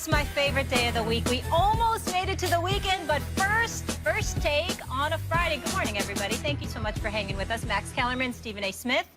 It's my favorite day of the week. We almost made it to the weekend, but first take on a Friday. Good morning, everybody. Thank you so much for hanging with us. Max Kellerman, Stephen A. Smith,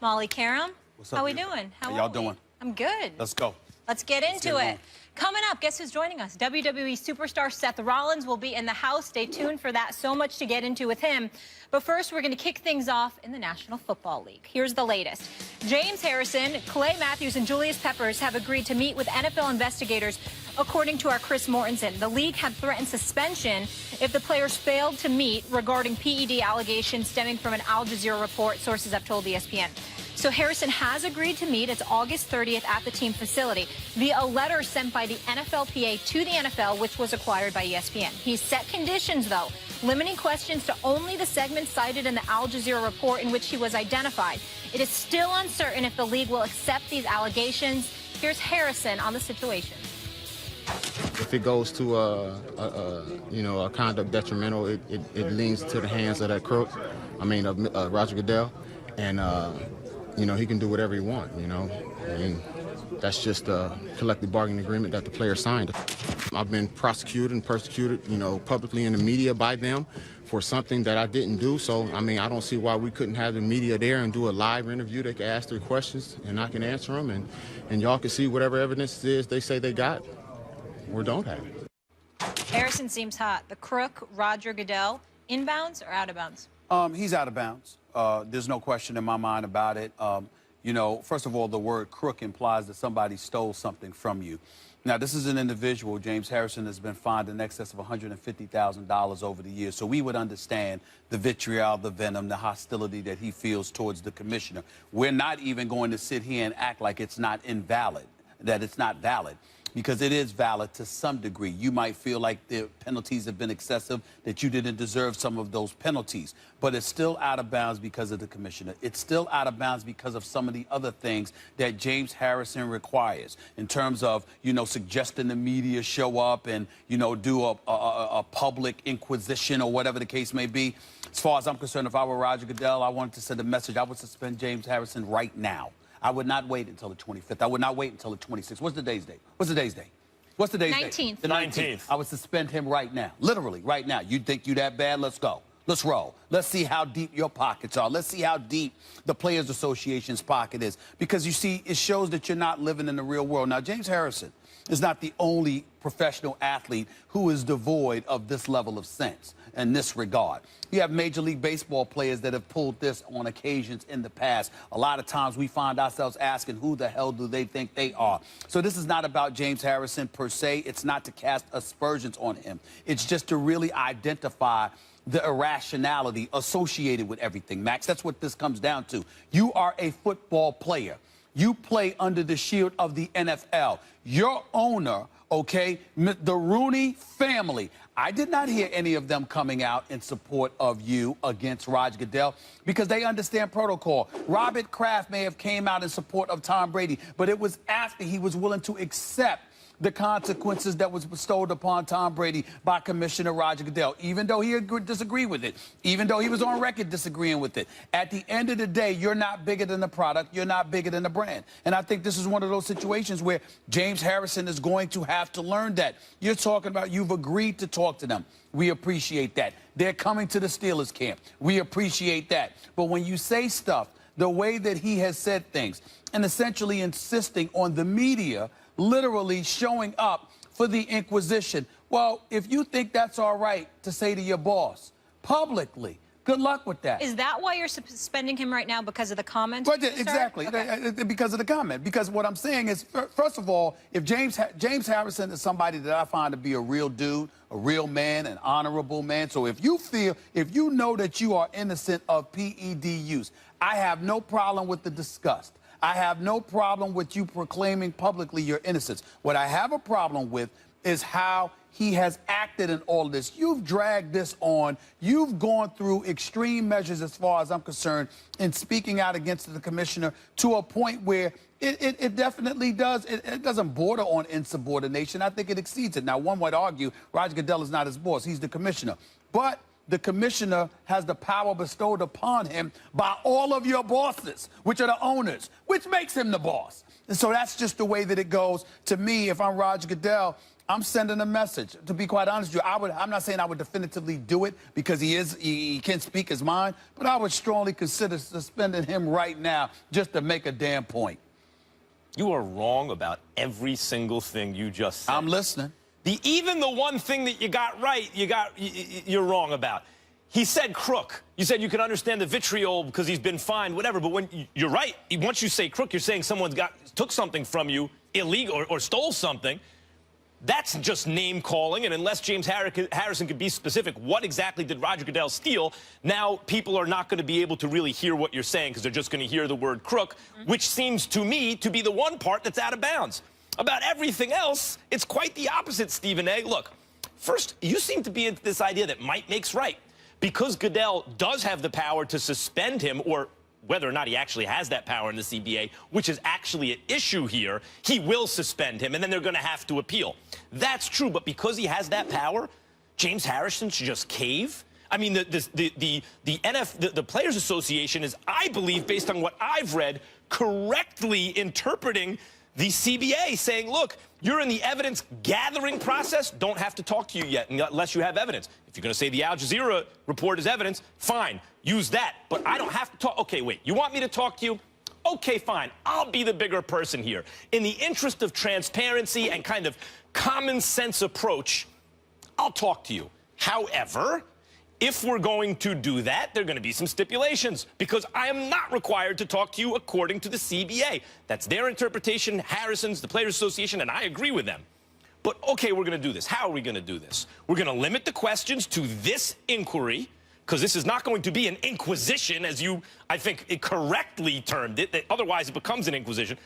Molly Karam. What's up, how we doing? How y'all doing? I'm good. Let's go. Let's get into it. Coming up, guess who's joining us? WWE superstar Seth Rollins will be in the house. Stay tuned for that. So much to get into with him. But first, we're going to kick things off in the National Football League. Here's the latest. James Harrison, Clay Matthews, and Julius Peppers have agreed to meet with NFL investigators, according to our Chris Mortensen. The league had threatened suspension if the players failed to meet regarding PED allegations stemming from an Al Jazeera report, sources have told ESPN. So Harrison has agreed to meet. It's August 30th at the team facility via a letter sent by the NFLPA to the NFL, which was acquired by ESPN. He's set conditions, though, limiting questions to only the segments cited in the Al Jazeera report in which he was identified. It is still uncertain if the league will accept these allegations. Here's Harrison on the situation. If it goes to a conduct detrimental, it leans to the hands of that Crook, Roger Goodell, and he can do whatever he wants, that's just a collective bargaining agreement that the players signed. I've been prosecuted and persecuted, publicly in the media by them for something that I didn't do. So, I don't see why we couldn't have the media there and do a live interview. They can ask their questions and I can answer them, and y'all can see whatever evidence it is they say they got or don't have. Harrison seems hot. The Crook, Roger Goodell, inbounds or out of bounds? He's out of bounds. There's no question in my mind about it. First of all, the word crook implies that somebody stole something from you. Now, this is an individual, James Harrison, has been fined in excess of $150,000 over the years. So we would understand the vitriol, the venom, the hostility that he feels towards the commissioner. We're not even going to sit here and act like it's not invalid, that it's not valid, because it is valid to some degree. You might feel like the penalties have been excessive, that you didn't deserve some of those penalties. But it's still out of bounds because of the commissioner. It's still out of bounds because of some of the other things that James Harrison requires in terms of, suggesting the media show up and, do a public inquisition or whatever the case may be. As far as I'm concerned, if I were Roger Goodell, I wanted to send a message. I would suspend James Harrison right now. I would not wait until the 25th. I would not wait until the 26th. What's the day's date? What's the day's date? What's the day's 19th. date? The 19th. I would suspend him right now. Literally, right now. You think you that bad? Let's go. Let's roll. Let's see how deep your pockets are. Let's see how deep the Players Association's pocket is. Because, you see, it shows that you're not living in the real world. Now, James Harrison is not the only professional athlete who is devoid of this level of sense in this regard. You have Major League Baseball players that have pulled this on occasions in the past. A lot of times we find ourselves asking, who the hell do they think they are? So this is not about James Harrison per se. It's not to cast aspersions on him. It's just to really identify the irrationality associated with everything, Max. That's what this comes down to. You are a football player. You play under the shield of the NFL. Your owner, okay, the Rooney family, I did not hear any of them coming out in support of you against Roger Goodell because they understand protocol. Robert Kraft may have came out in support of Tom Brady, but it was after he was willing to accept the consequences that was bestowed upon Tom Brady by Commissioner Roger Goodell, even though he disagreed with it, even though he was on record disagreeing with it. At the end of the day, you're not bigger than the product. You're not bigger than the brand. And I think this is one of those situations where James Harrison is going to have to learn that. You're talking about you've agreed to talk to them. We appreciate that. They're coming to the Steelers camp. We appreciate that. But when you say stuff the way that he has said things and essentially insisting on the media literally showing up for the inquisition. Well, if you think that's all right to say to your boss publicly, good luck with that. Is that why you're suspending him right now, because of the comment? But exactly, okay. Because of the comment. Because what I'm saying is, first of all, if James Harrison is somebody that I find to be a real dude, a real man, an honorable man. So if you know that you are innocent of PED use, I have no problem with the disgust. I have no problem with you proclaiming publicly your innocence. What I have a problem with is how he has acted in all of this. You've dragged this on. You've gone through extreme measures, as far as I'm concerned, in speaking out against the commissioner to a point where it definitely does. It doesn't border on insubordination. I think it exceeds it. Now, one would argue Roger Goodell is not his boss. He's the commissioner. But the commissioner has the power bestowed upon him by all of your bosses, which are the owners, which makes him the boss. And so that's just the way that it goes. To me, if I'm Roger Goodell, I'm sending a message. To be quite honest with you, I'm not saying I would definitively do it because he can speak his mind, but I would strongly consider suspending him right now just to make a damn point. You are wrong about every single thing you just said. I'm listening. Even the one thing that you got right, you're wrong about. He said Crook. You said you can understand the vitriol because he's been fined, whatever. But when you're right, once you say Crook, you're saying someone took something from you illegal or stole something. That's just name calling, and unless James Harrison could be specific, what exactly did Roger Goodell steal? Now people are not going to be able to really hear what you're saying because they're just going to hear the word crook, which seems to me to be the one part that's out of bounds. About everything else, it's quite the opposite, Stephen A. Look, first, you seem to be into this idea that might makes right. Because Goodell does have the power to suspend him, or whether or not he actually has that power in the CBA, which is actually an issue here, he will suspend him, and then they're going to have to appeal. That's true, but because he has that power, James Harrison should just cave? I mean, the Players Association is, I believe, based on what I've read, correctly interpreting the CBA, saying, look, you're in the evidence-gathering process, don't have to talk to you yet unless you have evidence. If you're going to say the Al Jazeera report is evidence, fine, use that. But I don't have to talk. Okay, wait, you want me to talk to you? Okay, fine, I'll be the bigger person here. In the interest of transparency and kind of common sense approach, I'll talk to you. However, if we're going to do that, there are going to be some stipulations because I am not required to talk to you according to the CBA. That's their interpretation, Harrison's, the Players Association, and I agree with them. But, okay, we're going to do this. How are we going to do this? We're going to limit the questions to this inquiry because this is not going to be an inquisition, as you, I think, correctly termed it. Otherwise, it becomes an inquisition.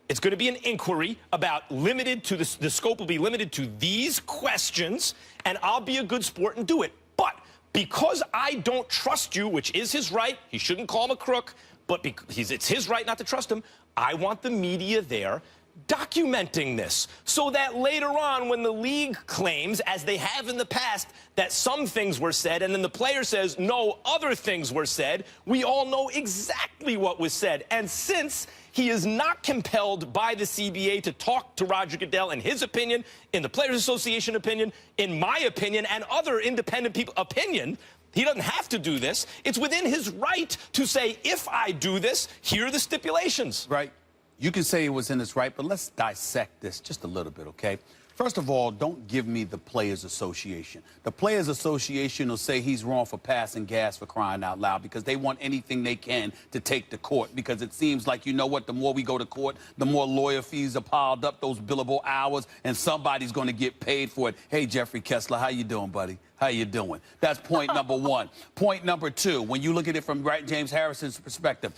It's going to be an inquiry about limited to the scope will be limited to these questions, and I'll be a good sport and do it. But because I don't trust you, which is his right, he shouldn't call him a crook, but it's his right not to trust him, I want the media there documenting this so that later on when the league claims, as they have in the past, that some things were said and then the player says no, other things were said, we all know exactly what was said. And since he is not compelled by the CBA to talk to Roger Goodell in his opinion, in the Players Association opinion, in my opinion, and other independent people opinion, he doesn't have to do this. It's within his right to say, if I do this, here are the stipulations. Right. You can say it was in his right, but let's dissect this just a little bit, okay? First of all, don't give me the Players Association. The Players Association will say he's wrong for passing gas, for crying out loud, because they want anything they can to take to court, because it seems like, you know what, the more we go to court, the more lawyer fees are piled up, those billable hours, and somebody's going to get paid for it. Hey, Jeffrey Kessler, how you doing, buddy? How you doing? That's point number one. Point number two, when you look at it from James Harrison's perspective,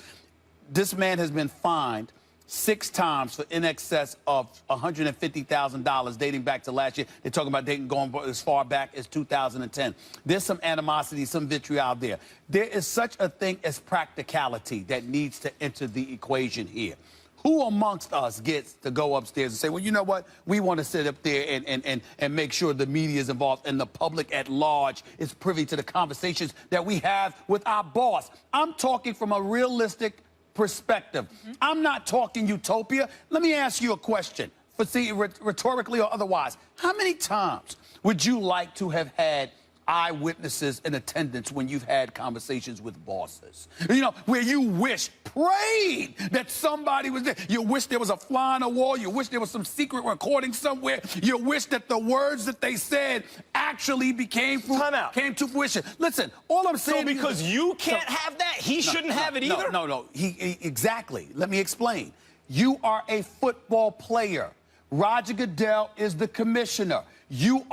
this man has been fined 6 times for in excess of $150,000 dating back to last year. They're talking about dating going as far back as 2010. There's some animosity, some vitriol there. There is such a thing as practicality that needs to enter the equation here. Who amongst us gets to go upstairs and say, well, you know what? We want to sit up there and make sure the media is involved and the public at large is privy to the conversations that we have with our boss. I'm talking from a realistic perspective. I'm not talking utopia. Let me ask you a question, rhetorically or otherwise. How many times would you like to have had eyewitnesses in attendance when you've had conversations with bosses? You know, where you wish, prayed that somebody was there. You wish there was a fly on the wall. You wish there was some secret recording somewhere. You wish that the words that they said actually came to fruition. Listen, all I'm saying is... So because you can't have that, he shouldn't have it either? No. Exactly. Let me explain. You are a football player. Roger Goodell is the commissioner. You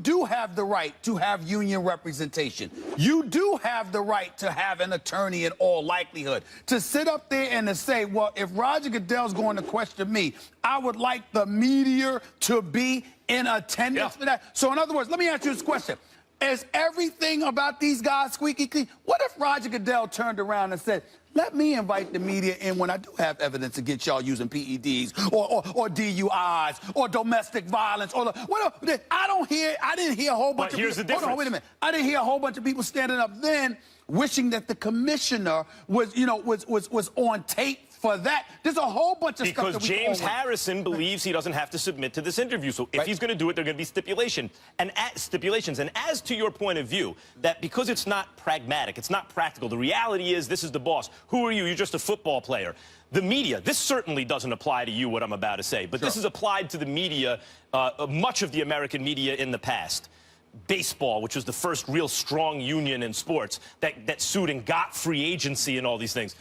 do have the right to have union representation. You do have the right to have an attorney in all likelihood. To sit up there and to say, well, if Roger Goodell's going to question me, I would like the media to be in attendance for that. So in other words, let me ask you this question. Is everything about these guys squeaky clean? What if Roger Goodell turned around and said, Let me invite the media in when I do have evidence against y'all using PEDs or DUIs or domestic violence or whatever. I didn't hear a whole bunch of here's people. the difference. Hold on, wait a minute. I didn't hear a whole bunch of people standing up then wishing that the commissioner was on tape for that. There's a whole bunch of stuff that we James Harrison believes he doesn't have to submit to this interview. So if he's going to do it, there are going to be stipulations. And as to your point of view, that because it's not pragmatic, it's not practical, the reality is this is the boss. Who are you? You're just a football player. The media, this certainly doesn't apply to you, what I'm about to say, but this is applied to the media, much of the American media in the past. Baseball, which was the first real strong union in sports, that sued and got free agency and all these things.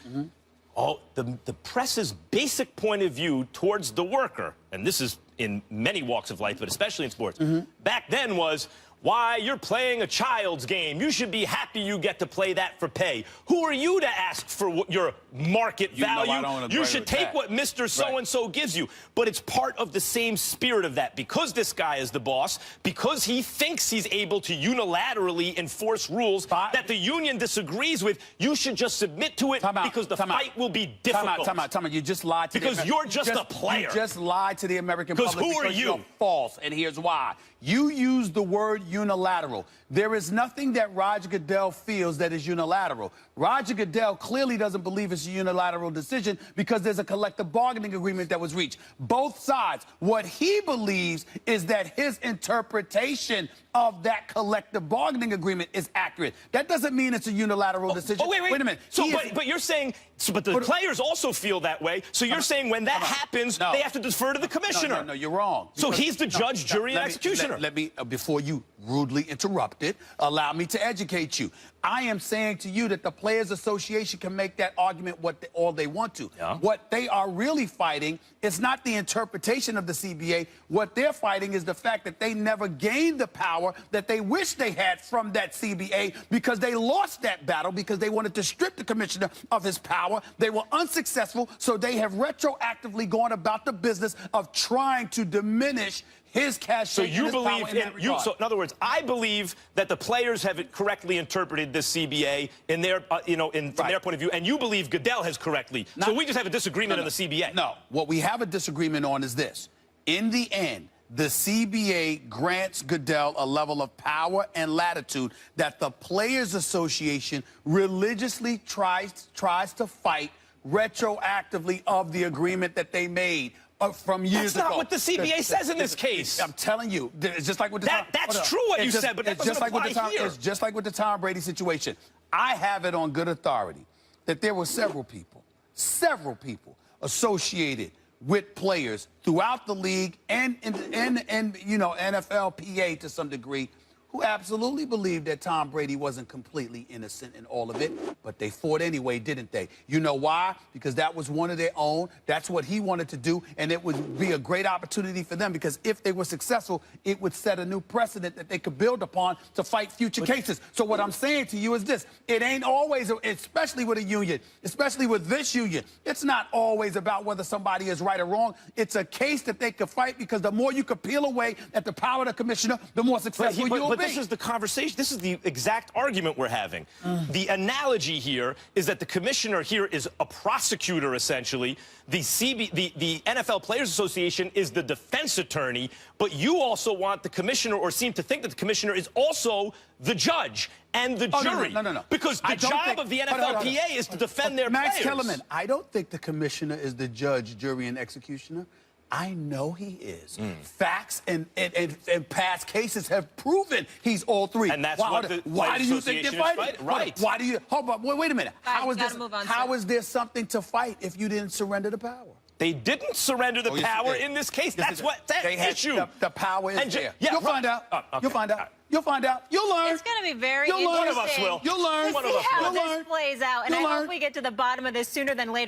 The press's basic point of view towards the worker, and this is in many walks of life, but especially in sports, back then was, why, you're playing a child's game. You should be happy you get to play that for pay. Who are you to ask for what your market value? You should take what Mr. So-and-so gives you. But it's part of the same spirit of that. Because this guy is the boss, because he thinks he's able to unilaterally enforce rules that the union disagrees with, you should just submit to it because the fight will be difficult. Time out. You just lied to because you're just a player. You just lied to the American public. Because who are you? You're false, and here's why. You use the word unilateral. There is nothing that Roger Goodell feels that is unilateral. Roger Goodell clearly doesn't believe it's a unilateral decision because there's a collective bargaining agreement that was reached. Both sides. What he believes is that his interpretation of that collective bargaining agreement is accurate. That doesn't mean it's a unilateral decision. Wait a minute. So, but you're saying, but the players also feel that way. So you're saying when that happens, they have to defer to the commissioner. No, you're wrong. So he's the judge, jury, and executioner. Let me, before you rudely interrupt it, allow me to educate you. I am saying to you that the Players Association can make that argument all they want to. What they are really fighting is not the interpretation of the CBA. What they're fighting is the fact that they never gained the power that they wish they had from that CBA because they lost that battle because they wanted to strip the commissioner of his power. They were unsuccessful, so they have retroactively gone about the business of trying to diminish his cash. So you believe so in other words, I believe that the players have correctly interpreted this CBA in their, from their point of view, and you believe Goodell has correctly. So we just have a disagreement on the CBA. No, what we have a disagreement on is this. In the end, the CBA grants Goodell a level of power and latitude that the Players Association religiously tries to fight retroactively of the agreement that they made from years ago. That's not what the CBA says in this case. I'm telling you, it's just like with the that's true what you said, but that doesn't apply here. It's just like with the Tom Brady situation. I have it on good authority that there were several people associated with players throughout the league and NFLPA to some degree who absolutely believed that Tom Brady wasn't completely innocent in all of it, but they fought anyway, didn't they? You know why? Because that was one of their own. That's what he wanted to do, and it would be a great opportunity for them because if they were successful, it would set a new precedent that they could build upon to fight future cases. So what I'm saying to you is this. It ain't always, especially with a union, especially with this union, it's not always about whether somebody is right or wrong. It's a case that they could fight because the more you could peel away at the power of the commissioner, the more successful you'll be. But this is the conversation. This is the exact argument we're having. The analogy here is that the commissioner here is a prosecutor, essentially. The NFL Players Association is the defense attorney, but you also want the commissioner, or seem to think that the commissioner is also the judge and the jury. No. Because the job of the NFLPA is to defend their Max players. Kellerman, I don't think the commissioner is the judge, jury, and executioner. I know he is. Facts and past cases have proven he's all three. And that's why do you think they're fighting? Right. Why do you? Hold on. Wait a minute. How is there something to fight if you didn't surrender the power? They didn't surrender the power in this case. That's what that issue. The power is there. Yeah, You'll find out. You'll find out. You'll find out. You'll learn. It's going to be very interesting. One of us will. You'll learn. To see how this plays out, and I hope we get to the bottom of this sooner than later.